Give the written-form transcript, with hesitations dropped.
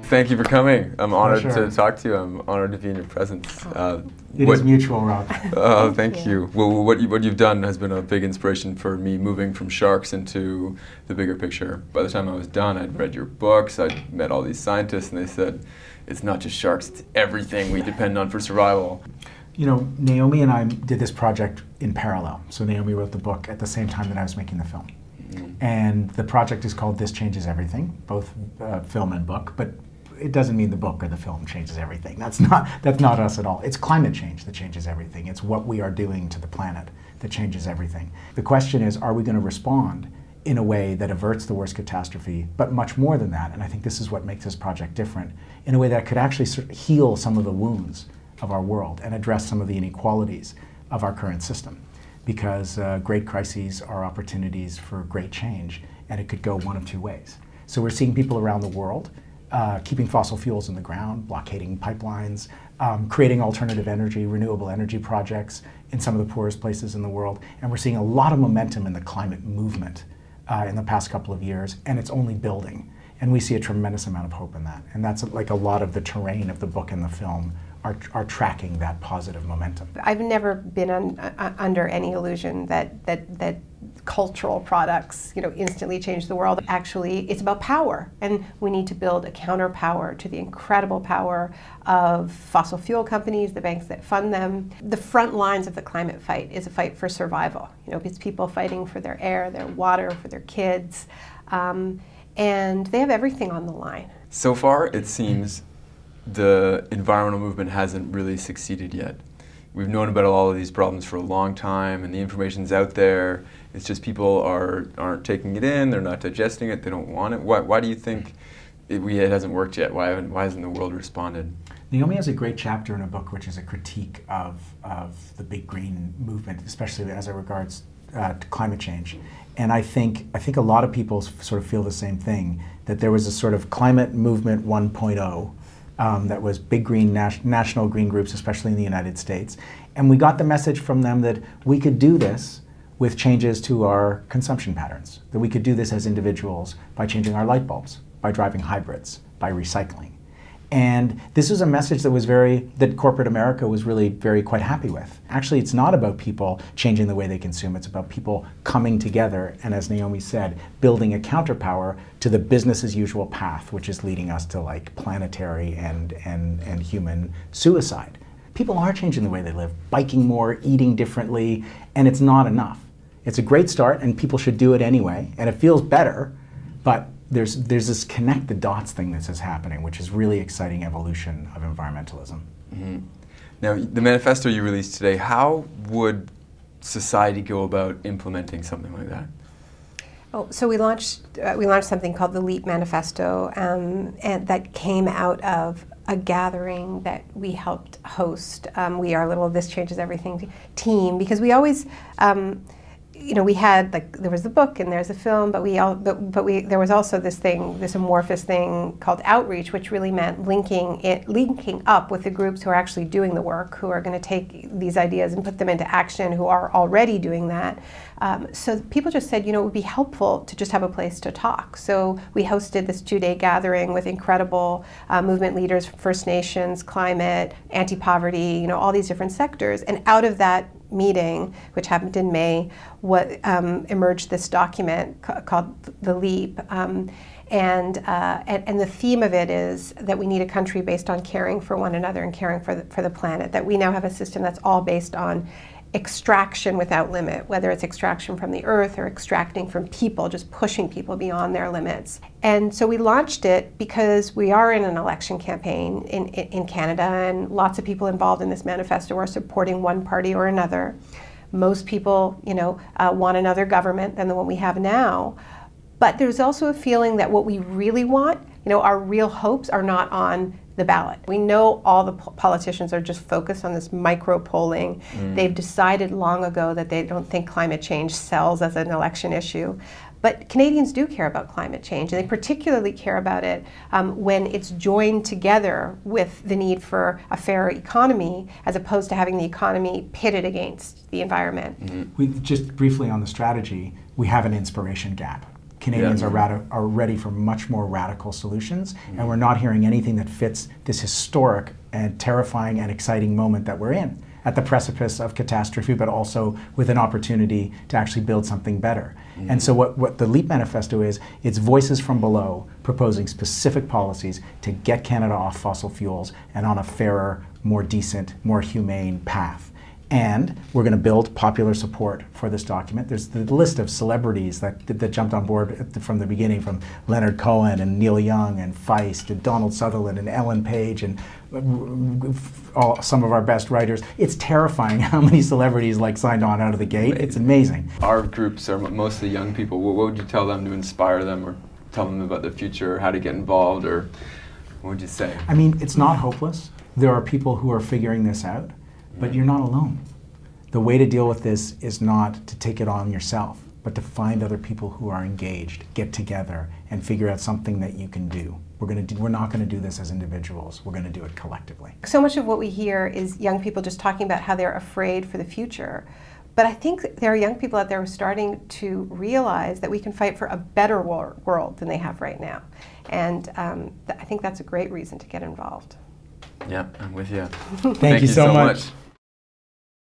Thank you for coming. I'm honored Sure. to talk to you. I'm honored to be in your presence. It is mutual, Rob. Oh, thank you. Well, what you've done has been a big inspiration for me moving from sharks into the bigger picture. By the time I was done, I'd read your books, I'd met all these scientists, and they said, it's not just sharks, it's everything we depend on for survival. You know, Naomi and I did this project in parallel. So Naomi wrote the book at the same time that I was making the film. And the project is called This Changes Everything, both film and book, but it doesn't mean the book or the film changes everything. That's not us at all. It's climate change that changes everything. It's what we are doing to the planet that changes everything. The question is, are we going to respond in a way that averts the worst catastrophe, but much more than that, and I think this is what makes this project different, in a way that could actually sort of heal some of the wounds of our world and address some of the inequalities of our current system. Because great crises are opportunities for great change, and it could go one of two ways. So we're seeing people around the world keeping fossil fuels in the ground, blockading pipelines, creating alternative energy, renewable energy projects in some of the poorest places in the world. And we're seeing a lot of momentum in the climate movement in the past couple of years, and it's only building. And we see a tremendous amount of hope in that. And that's like a lot of the terrain of the book and the film are tracking that positive momentum. I've never been under any illusion that cultural products, instantly change the world. Actually, it's about power, and we need to build a counterpower to the incredible power of fossil fuel companies, the banks that fund them. The front lines of the climate fight is a fight for survival. It's people fighting for their air, their water, for their kids, and they have everything on the line. So far, it seems the environmental movement hasn't really succeeded yet. We've known about all of these problems for a long time, and the information's out there. It's just people aren't taking it in, they're not digesting it, they don't want it. Why do you think it hasn't worked yet? Why hasn't the world responded? Naomi has a great chapter in a book which is a critique of the big green movement, especially as it regards to climate change. And I think a lot of people sort of feel the same thing, that there was a sort of climate movement 1.0 that was big green, national green groups, especially in the United States. And we got the message from them that we could do this with changes to our consumption patterns, that we could do this as individuals by changing our light bulbs, by driving hybrids, by recycling. And this was a message that corporate America was really quite happy with. Actually, it's not about people changing the way they consume, it's about people coming together and, as Naomi said, building a counterpower to the business as usual path, which is leading us to like planetary and human suicide. People are changing the way they live, biking more, eating differently, and it's not enough. It's a great start, and people should do it anyway, and it feels better, but there's this connect the dots thing that's happening, which is really exciting evolution of environmentalism. Mm-hmm. Now, the manifesto you released today, how would society go about implementing something like that? Oh, so we launched something called the LEAP Manifesto, and that came out of a gathering that we helped host. We are a little This Changes Everything team, because we always, we had, there was the book and there's a film, but there was also this amorphous thing called outreach, which really meant linking up with the groups who are actually doing the work, who are going to take these ideas and put them into action, who are already doing that. So people just said, it would be helpful to just have a place to talk. So we hosted this 2-day gathering with incredible movement leaders, First Nations, climate, anti-poverty, all these different sectors. And out of that meeting, which happened in May, emerged this document called The LEAP. And the theme of it is that we need a country based on caring for one another and caring for the planet, that we now have a system that's all based on extraction without limit, whether it's extraction from the earth or extracting from people, just pushing people beyond their limits. And so we launched it because we are in an election campaign in Canada, and lots of people involved in this manifesto are supporting one party or another. Most people, want another government than the one we have now. But there's also a feeling that what we really want, our real hopes are not on the ballot. We know all the politicians are just focused on this micro-polling. They've decided long ago that they don't think climate change sells as an election issue. But Canadians do care about climate change, and they particularly care about it when it's joined together with the need for a fairer economy, as opposed to having the economy pitted against the environment. We just briefly on the strategy, we have an inspiration gap. Canadians are ready for much more radical solutions, and we're not hearing anything that fits this historic and terrifying and exciting moment that we're in, at the precipice of catastrophe, but also with an opportunity to actually build something better. And so what the LEAP manifesto is, it's voices from below proposing specific policies to get Canada off fossil fuels and on a fairer, more decent, more humane path. And we're going to build popular support for this document. There's the list of celebrities that jumped on board from the beginning, from Leonard Cohen and Neil Young and Feist and Donald Sutherland and Ellen Page and some of our best writers. It's terrifying how many celebrities signed on out of the gate. It's amazing. Our groups are mostly young people. What would you tell them to inspire them, or tell them about the future, or how to get involved, or what would you say? I mean, it's not hopeless. There are people who are figuring this out. But you're not alone. The way to deal with this is not to take it on yourself, but to find other people who are engaged, get together, and figure out something that you can do. We're not going to do this as individuals. We're going to do it collectively. So much of what we hear is young people just talking about how they're afraid for the future. But I think there are young people out there who are starting to realize that we can fight for a better world than they have right now. And I think that's a great reason to get involved. Yeah, I'm with you. Thank you so much.